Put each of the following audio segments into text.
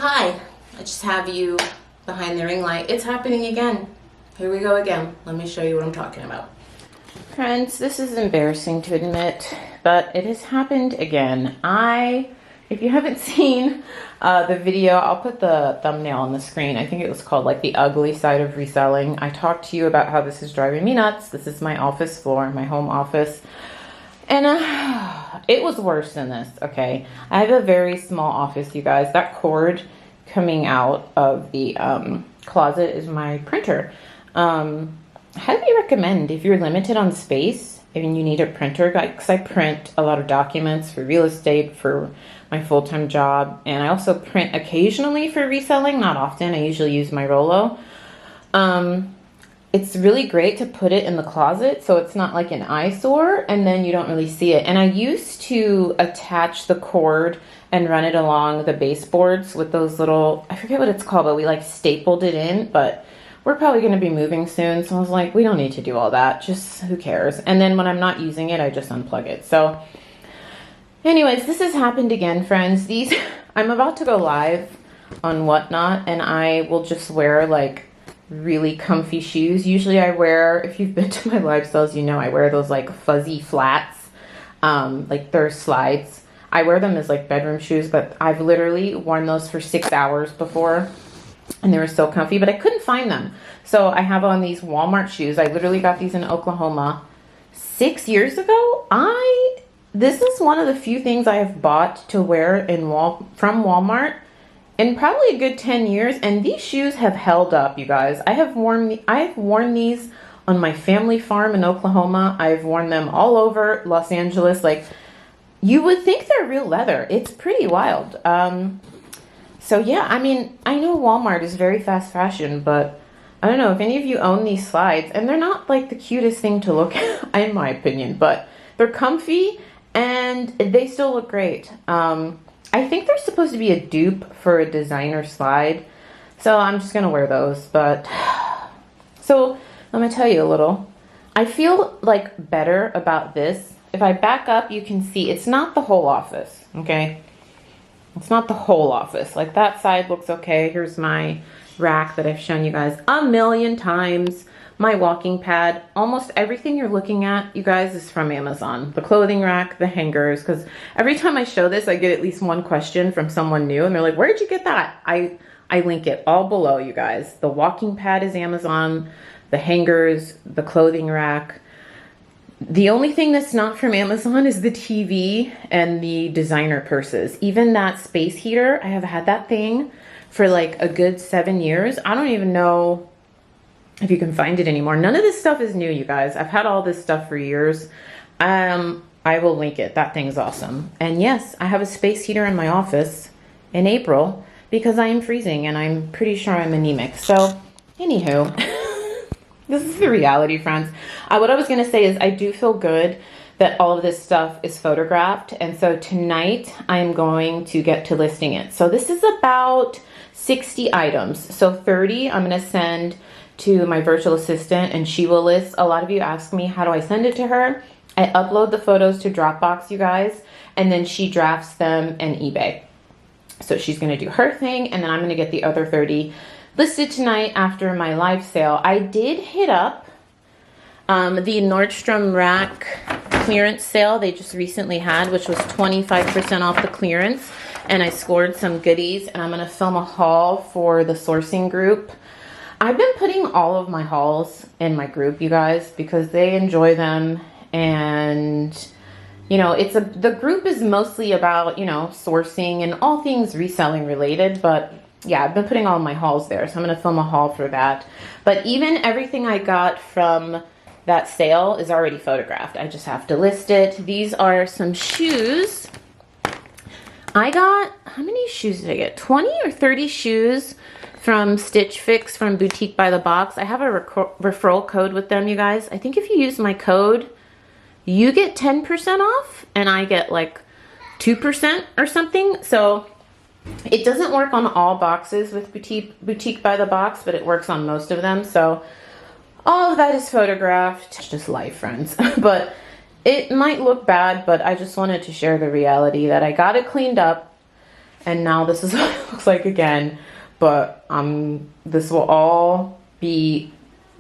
hi, I just have you behind the ring light. It's happening again. Here we go again. Let me show you what I'm talking about. Friends, this is embarrassing to admit, but it has happened again. If you haven't seen the video, I'll put the thumbnail on the screen. I think it was called like the ugly side of reselling. I talked to you about how this is driving me nuts. This is my office floor, my home office. And it was worse than this, okay? I have a very small office, you guys. That cord coming out of the closet is my printer. Highly recommend if you're limited on space and you need a printer, because I print a lot of documents for real estate, for my full-time job, and I also print occasionally for reselling, not often. I usually use my Rollo. It's really great to put it in the closet so it's not like an eyesore and then you don't really see it. And I used to attach the cord and run it along the baseboards with those little, I forget what it's called, but we like stapled it in, but we're probably going to be moving soon. So I was like, we don't need to do all that. Just who cares? And then when I'm not using it, I just unplug it. So anyways, this has happened again, friends. I'm about to go live on Whatnot and I will just wear like really comfy shoes. Usually I wear, if you've been to my live sales, you know I wear those like fuzzy flats, like they're slides. I wear them as like bedroom shoes, but I've literally worn those for 6 hours before and they were so comfy, but I couldn't find them. So I have on these Walmart shoes. I literally got these in Oklahoma 6 years ago. This is one of the few things I have bought to wear from Walmart in probably a good 10 years, and these shoes have held up, you guys. I've worn these on my family farm in Oklahoma. I've worn them all over Los Angeles. Like, you would think they're real leather. It's pretty wild. So yeah, I mean, I know Walmart is very fast fashion, but I don't know if any of you own these slides, and they're not like the cutest thing to look at, in my opinion, but they're comfy and they still look great. I think they're supposed to be a dupe for a designer slide. So I'm just going to wear those. But so let me tell you a little. I feel like better about this. If I back up, you can see it's not the whole office. Okay. It's not the whole office. Like that side looks okay. Here's my rack that I've shown you guys a million times. My walking pad, almost everything you're looking at, you guys, is from Amazon. The clothing rack, the hangers, because every time I show this, I get at least one question from someone new, and they're like, where'd you get that? I link it all below, you guys. The walking pad is Amazon, the hangers, the clothing rack. The only thing that's not from Amazon is the TV and the designer purses. Even that space heater, I have had that thing for like a good 7 years. I don't even know if you can find it anymore. None of this stuff is new, you guys. I've had all this stuff for years. I will link it. That thing's awesome. And yes, I have a space heater in my office in April because I am freezing and I'm pretty sure I'm anemic. So anywho, this is the reality, friends. What I was going to say is I do feel good that all of this stuff is photographed. And so tonight I'm going to get to listing it. So this is about 60 items. So 30 I'm going to send to my virtual assistant and she will list. A lot of you ask me, how do I send it to her? I upload the photos to Dropbox, you guys, and then she drafts them in eBay. So she's going to do her thing, and then I'm going to get the other 30 listed tonight after my live sale. I did hit up the Nordstrom Rack clearance sale they just recently had, which was 25% off the clearance, and I scored some goodies, and I'm going to film a haul for the sourcing group. I've been putting all of my hauls in my group, you guys, because they enjoy them. And, you know, the group is mostly about, you know, sourcing and all things reselling related. But yeah, I've been putting all my hauls there. So I'm going to film a haul for that. But even everything I got from that sale is already photographed. I just have to list it. These are some shoes. I got, how many shoes did I get? 20 or 30 shoes from Stitch Fix from Boutique by the Box. I have a referral code with them, you guys. I think if you use my code, you get 10% off and I get like 2% or something. So it doesn't work on all boxes with Boutique by the Box, but it works on most of them. So all of that is photographed. It's just life, friends. But it might look bad, but I just wanted to share the reality that I got it cleaned up. And now this is what it looks like again. But this will all be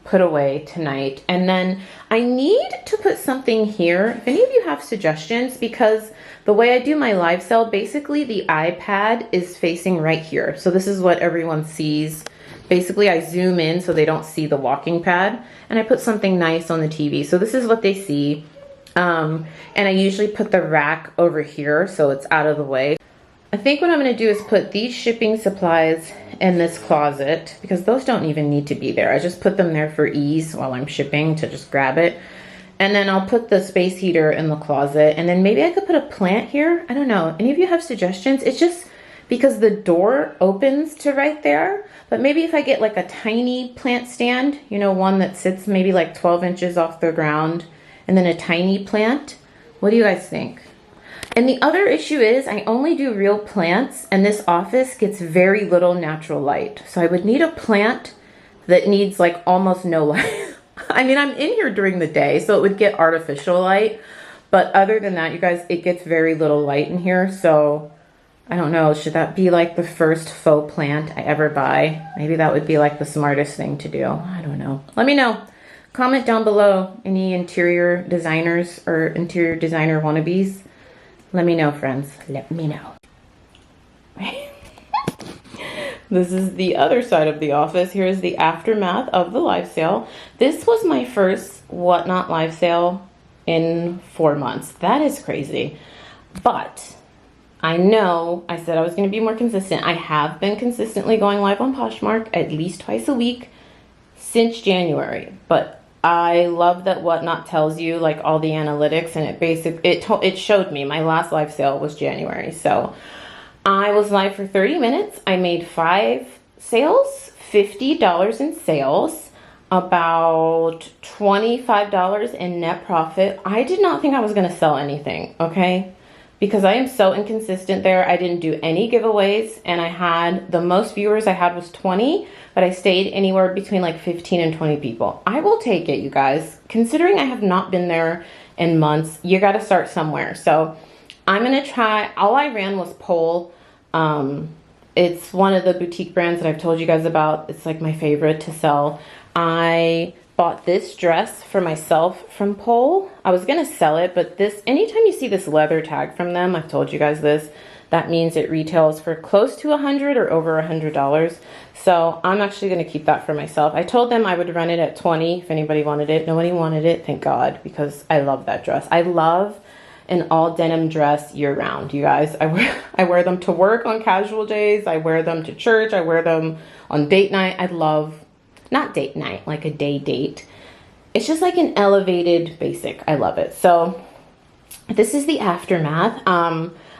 put away tonight. And then I need to put something here. If any of you have suggestions, because the way I do my live sale, basically the iPad is facing right here. So this is what everyone sees. Basically I zoom in so they don't see the walking pad, and I put something nice on the TV. So this is what they see. And I usually put the rack over here so it's out of the way. I think what I'm going to do is put these shipping supplies in this closet, because those don't even need to be there. I just put them there for ease while I'm shipping to just grab it. And then I'll put the space heater in the closet, and then maybe I could put a plant here. I don't know. Any of you have suggestions? It's just because the door opens to right there, but maybe if I get like a tiny plant stand, you know, one that sits maybe like 12 inches off the ground, and then a tiny plant. What do you guys think? And the other issue is I only do real plants, and this office gets very little natural light. So I would need a plant that needs like almost no light. I mean, I'm in here during the day, so it would get artificial light. But other than that, you guys, it gets very little light in here. So I don't know, should that be like the first faux plant I ever buy? Maybe that would be like the smartest thing to do. I don't know. Let me know. Comment down below any interior designers or interior designer wannabes. Let me know, friends. Let me know. This is the other side of the office. Here's the aftermath of the live sale. This was my first Whatnot live sale in 4 months. That is crazy. But I know I said I was going to be more consistent. I have been consistently going live on Poshmark at least twice a week since January. But I love that Whatnot tells you like all the analytics, and it showed me my last live sale was January. So I was live for 30 minutes. I made 5 sales, $50 in sales, about $25 in net profit. I did not think I was going to sell anything, okay? Because I am so inconsistent there. I didn't do any giveaways, and I had the most viewers I had was 20, but I stayed anywhere between like 15 and 20 people. I will take it, you guys. Considering I have not been there in months, you got to start somewhere. So I'm going to try. All I ran was Pole. It's one of the boutique brands that I've told you guys about. It's like my favorite to sell. I bought this dress for myself from Pole. I was going to sell it, but anytime you see this leather tag from them, I've told you guys this, that means it retails for close to $100 or over $100. So I'm actually going to keep that for myself. I told them I would run it at 20 if anybody wanted it. Nobody wanted it, thank God, because I love that dress. I love an all denim dress year round, you guys. I wear them to work on casual days. I wear them to church. I wear them on date night. I love, not date night, like a day date. It's just like an elevated basic. I love it. So this is the aftermath.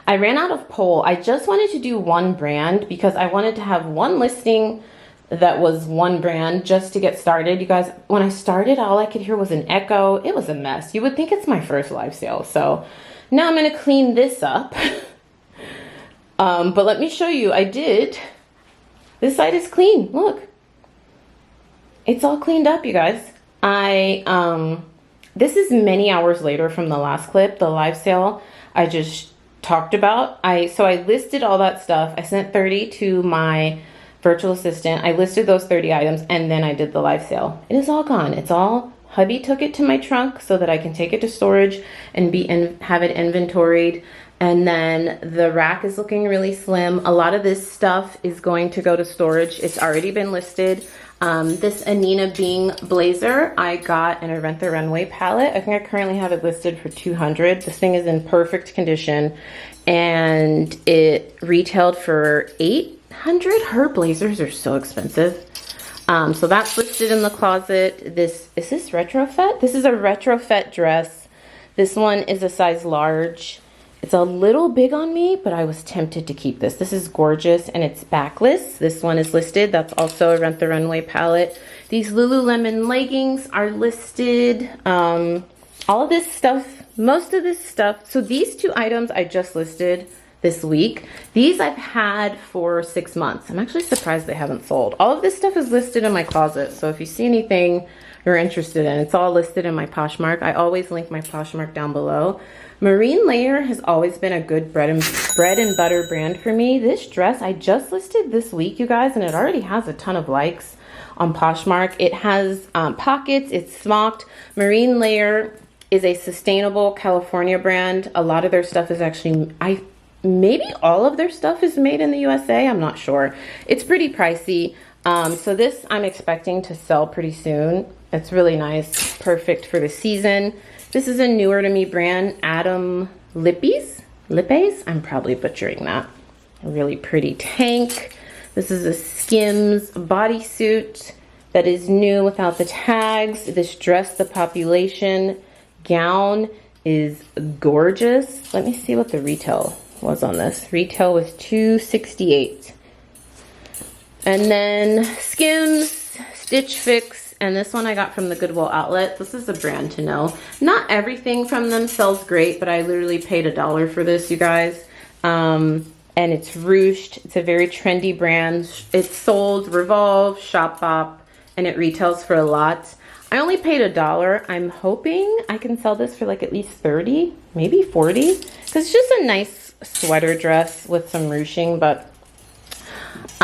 I ran out of Pole. I just wanted to do one brand because I wanted to have one listing that was one brand just to get started. You guys, when I started, all I could hear was an echo. It was a mess. You would think it's my first live sale. So now I'm going to clean this up. But let me show you. I did. This side is clean. Look. It's all cleaned up, you guys. This is many hours later from the last clip, the live sale I just talked about. So I listed all that stuff. I sent 30 to my virtual assistant. I listed those 30 items, and then I did the live sale. It is all gone. It's all, hubby took it to my trunk so that I can take it to storage and have it inventoried. And then the rack is looking really slim. A lot of this stuff is going to go to storage. It's already been listed. This Anina Bing blazer I got in a Rent the Runway palette. I think I currently have it listed for $200. This thing is in perfect condition, and it retailed for $800. Her blazers are so expensive. So that's listed in the closet. Is this retrofit? This is a retrofit dress. This one is a size large. It's a little big on me, but I was tempted to keep this. This is gorgeous, and it's backless. This one is listed. That's also a Rent the Runway palette. These Lululemon leggings are listed. All of this stuff, most of this stuff. So these 2 items I just listed this week. These I've had for 6 months. I'm actually surprised they haven't sold. All of this stuff is listed in my closet. So if you see anything you're interested in. It's all listed in my Poshmark. I always link my Poshmark down below. Marine Layer has always been a good bread and butter brand for me. This dress I just listed this week, you guys, and it already has a ton of likes on Poshmark. It has pockets, it's smocked. Marine Layer is a sustainable California brand. A lot of their stuff is actually, maybe all of their stuff is made in the USA. I'm not sure. It's pretty pricey. So this I'm expecting to sell pretty soon. It's really nice, perfect for the season. This is a newer to me brand, Adam Lippies. I'm probably butchering that. A really pretty tank. This is a Skims bodysuit that is new without the tags. This Dress the Population gown is gorgeous. Let me see what the retail was on this. Retail was $268. And then Skims, Stitch Fix, and this one I got from the Goodwill outlet. This is a brand to know. Not everything from them sells great, but I literally paid $1 for this, you guys. And it's ruched. It's a very trendy brand. It's sold Revolve, Shopbop, and it retails for a lot. I only paid $1. I'm hoping I can sell this for like at least 30, maybe 40. Because it's just a nice sweater dress with some ruching, but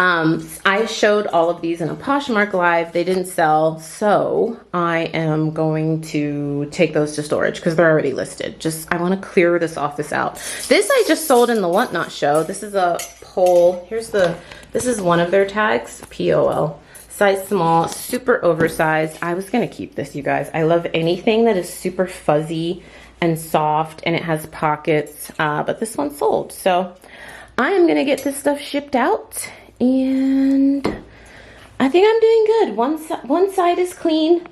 I showed all of these in a Poshmark live. They didn't sell, so I am going to take those to storage because they're already listed. I want to clear this office out. This I just sold in the Whatnot show. This is a pole. This is one of their tags, POL. Size small, super oversized. I was gonna keep this, you guys. I love anything that is super fuzzy and soft and it has pockets, but this one sold. So I am gonna get this stuff shipped out. And I think I'm doing good. One side is clean.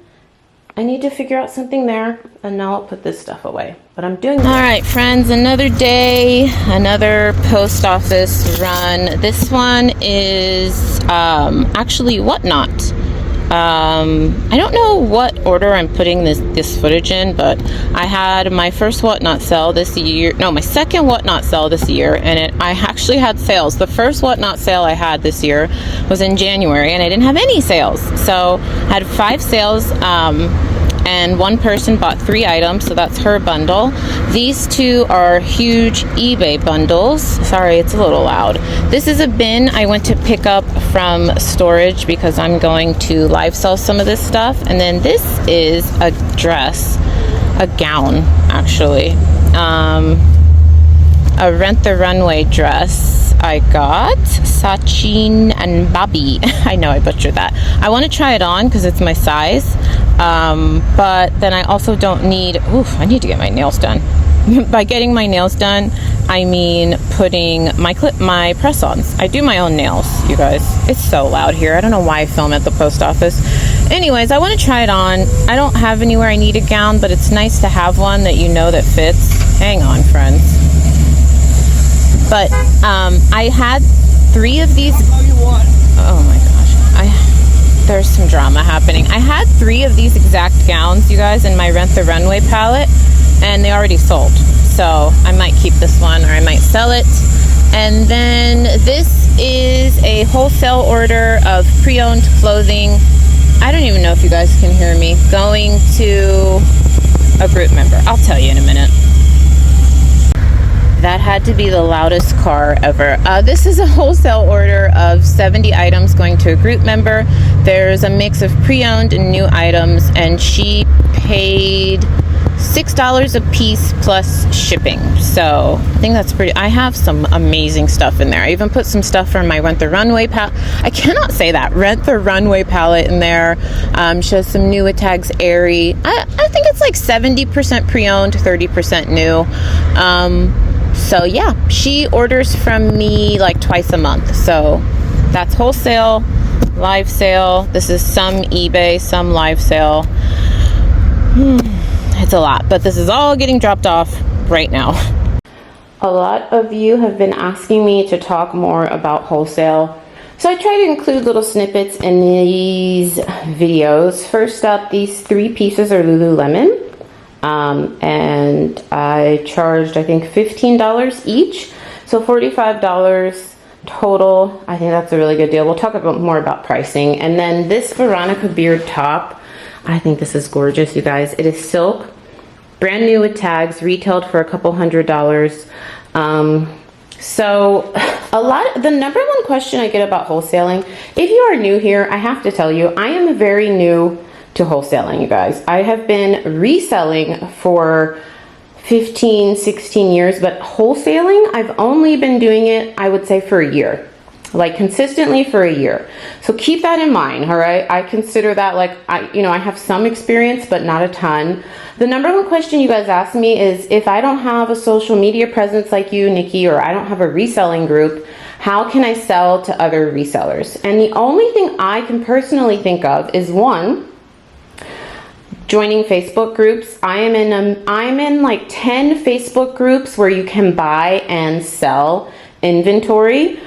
I need to figure out something there, and now I'll put this stuff away. But I'm doing good. All right, friends, another day, another post office run. This one is actually Whatnot. I don't know what order I'm putting this footage in, but I had my first Whatnot sale this year. No, my second Whatnot sale this year, and I actually had sales. The first Whatnot sale I had this year was in January, and I didn't have any sales. So I had 5 sales, and one person bought 3 items, so that's her bundle. These 2 are huge eBay bundles. Sorry, it's a little loud. This is a bin I went to pick up from storage because I'm going to live sell some of this stuff. And then this is a dress, a gown actually, a Rent the Runway dress I got, Sachin and Bobby. I know I butchered that. I want to try it on because it's my size, but then I also don't need, I need to get my nails done. By getting my nails done, I mean putting my press-ons. I do my own nails, you guys. It's so loud here. I don't know why I film at the post office. Anyways, I want to try it on. I don't have anywhere I need a gown, but it's nice to have one that you know that fits. Hang on, friends. But I had 3 of these. Oh my gosh, there's some drama happening. I had 3 of these exact gowns, you guys, in my Rent the Runway palette, and they already sold. So I might keep this one, or I might sell it. And then this is a wholesale order of pre-owned clothing. I don't even know if you guys can hear me. Going to a group member. I'll tell you in a minute. That had to be the loudest car ever. This is a wholesale order of 70 items going to a group member. There's a mix of pre-owned and new items, and she paid $6 a piece plus shipping. So I think that's pretty. I have some amazing stuff in there. I even put some stuff from my Rent the Runway palette. I cannot say that. Rent the Runway palette in there. She has some new tags, Airy. I think it's like 70% pre-owned, 30% new. So yeah, she orders from me like twice a month. So that's wholesale, live sale. This is some eBay, some live sale. It's a lot, but this is all getting dropped off right now. A lot of you have been asking me to talk more about wholesale. So I try to include little snippets in these videos. First up, these 3 pieces are Lululemon. And I charged, I think, $15 each. So $45 total. I think that's a really good deal. We'll talk more about pricing. And then this Veronica beard top, I think this is gorgeous, you guys. It is silk, brand new with tags, retailed for a couple $100s. So the number one question I get about wholesaling, if you are new here, I have to tell you, I am very new to wholesaling, you guys. I have been reselling for 15, 16 years, but wholesaling, I've only been doing it, I would say, for a year. Like consistently for a year. So keep that in mind, all right? I consider that like, I have some experience, but not a ton. The number one question you guys ask me is, if I don't have a social media presence like you, Nikki, or I don't have a reselling group, how can I sell to other resellers? And the only thing I can personally think of is, one, joining Facebook groups. I'm in like 10 Facebook groups where you can buy and sell inventory.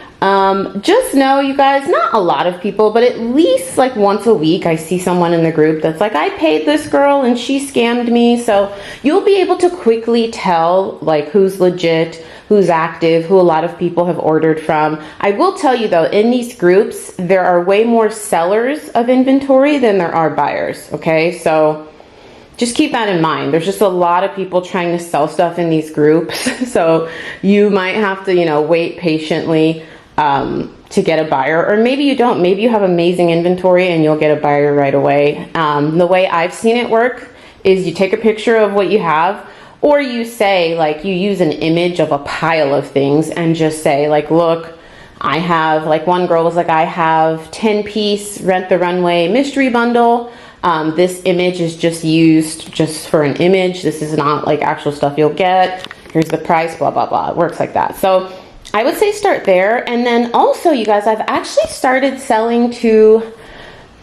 Just know, you guys, not a lot of people, but at least like once a week I see someone in the group that's like, I paid this girl and she scammed me. So you'll be able to quickly tell like who's legit, who's active, who a lot of people have ordered from. I will tell you though, in these groups, there are way more sellers of inventory than there are buyers, okay? So just keep that in mind. There's just a lot of people trying to sell stuff in these groups. So you might have to, wait patiently to get a buyer, or maybe you don't. Maybe you have amazing inventory and you'll get a buyer right away. The way I've seen it work is you take a picture of what you have, or you say, like, you use an image of a pile of things and just say, like, look, I have, like, one girl was like, I have 10-piece Rent the Runway mystery bundle. This image is just used just for an image. This is not like actual stuff you'll get. Here's the price, blah, blah, blah. It works like that. So I would say start there. And then also, you guys, I've actually started selling to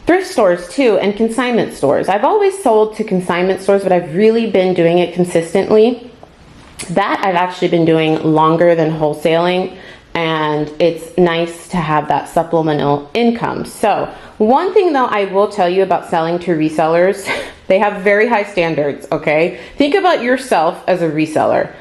thrift stores too, and consignment stores. I've always sold to consignment stores, but I've really been doing it consistently. That I've actually been doing longer than wholesaling, and it's nice to have that supplemental income. So one thing though I will tell you about selling to resellers, they have very high standards, okay? Think about yourself as a reseller.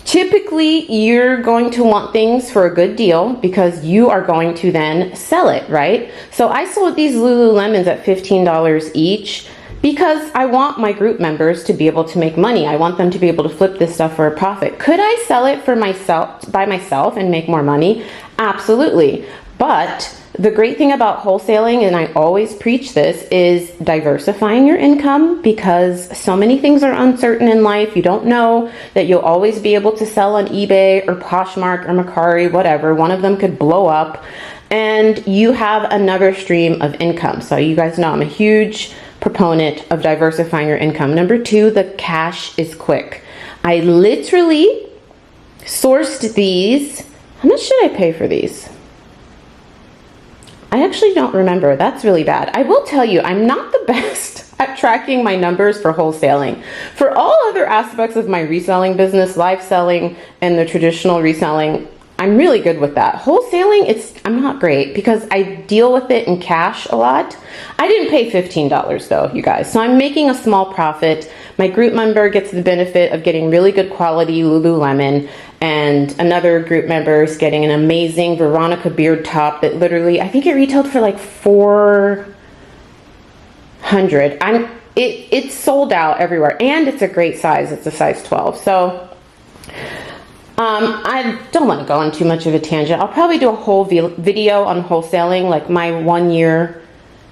Typically, you're going to want things for a good deal because you are going to then sell it, right? So I sold these Lululemons at $15 each because I want my group members to be able to make money. I want them to be able to flip this stuff for a profit. Could I sell it for myself, by myself, and make more money? Absolutely. But the great thing about wholesaling, and I always preach this, is diversifying your income, because so many things are uncertain in life. You don't know that you'll always be able to sell on eBay or Poshmark or Mercari, whatever. One of them could blow up and you have another stream of income. So you guys know I'm a huge proponent of diversifying your income. Number two, the cash is quick. I literally sourced these. How much should I pay for these? I actually don't remember. That's really bad. I will tell you, I'm not the best at tracking my numbers for wholesaling. For all other aspects of my reselling business, live selling and the traditional reselling, I'm really good with that. Wholesaling, I'm not great because I deal with it in cash a lot. I didn't pay $15 though, you guys. So I'm making a small profit. My group member gets the benefit of getting really good quality Lululemon, and another group member is getting an amazing Veronica beard top that literally, I think it retailed for like $400. It's sold out everywhere, and it's a great size. It's a size 12. So I don't want to go on too much of a tangent. I'll probably do a whole video on wholesaling, like my 1 year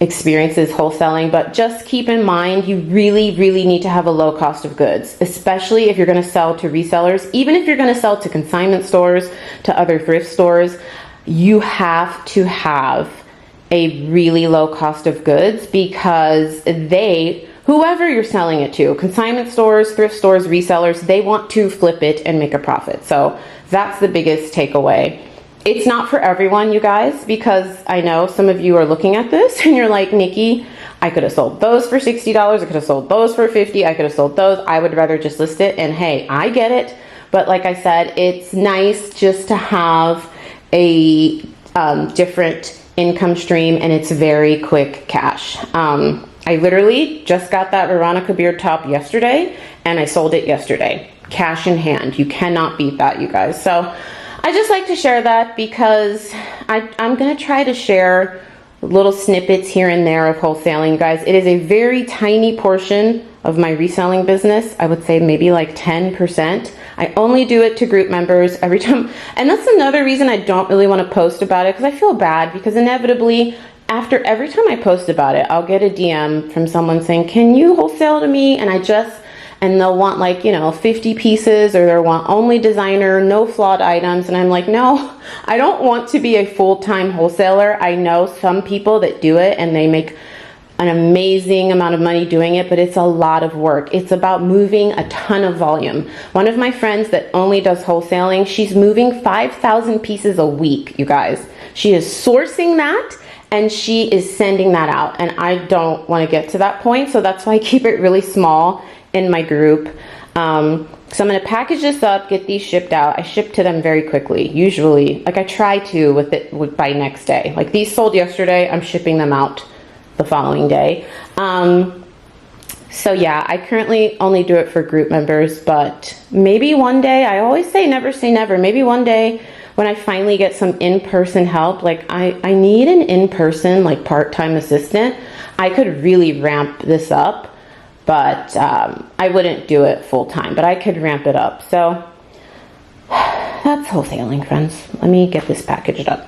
experiences wholesaling, but just keep in mind, you really, really need to have a low cost of goods, especially if you're going to sell to resellers. Even if you're going to sell to consignment stores, to other thrift stores, you have to have a really low cost of goods, because whoever you're selling it to, consignment stores, thrift stores, resellers, they want to flip it and make a profit. So that's the biggest takeaway. It's not for everyone, you guys, because I know some of you are looking at this and you're like, Nikki, I could have sold those for $60. I could have sold those for $50. I could have sold those. I would rather just list it. And hey, I get it. But like I said, it's nice just to have a different income stream, and it's very quick cash. I literally just got that Veronica beard top yesterday and I sold it yesterday. Cash in hand. You cannot beat that, you guys. So I just like to share that because I'm going to try to share little snippets here and there of wholesaling, you guys. It is a very tiny portion of my reselling business. I would say maybe like 10%. I only do it to group members every time. And that's another reason I don't really want to post about it, because I feel bad, because inevitably after every time I post about it, I'll get a DM from someone saying, can you wholesale to me? And they'll want like, you know, 50 pieces, or they'll want only designer, no flawed items. And I'm like, no, I don't want to be a full-time wholesaler. I know some people that do it and they make an amazing amount of money doing it, but it's a lot of work. It's about moving a ton of volume. One of my friends that only does wholesaling, she's moving 5,000 pieces a week, you guys. She is sourcing that and she is sending that out. And I don't want to get to that point. So that's why I keep it really small in my group. So I'm going to package this up, get these shipped out. I ship to them very quickly. Usually, like I try to by next day. Like these sold yesterday, I'm shipping them out the following day. So yeah, I currently only do it for group members, but maybe one day, I always say never, maybe one day when I finally get some in-person help, like I need an in-person like part-time assistant, I could really ramp this up. But I wouldn't do it full time, but I could ramp it up. So that's wholesaling, friends. Let me get this packaged up.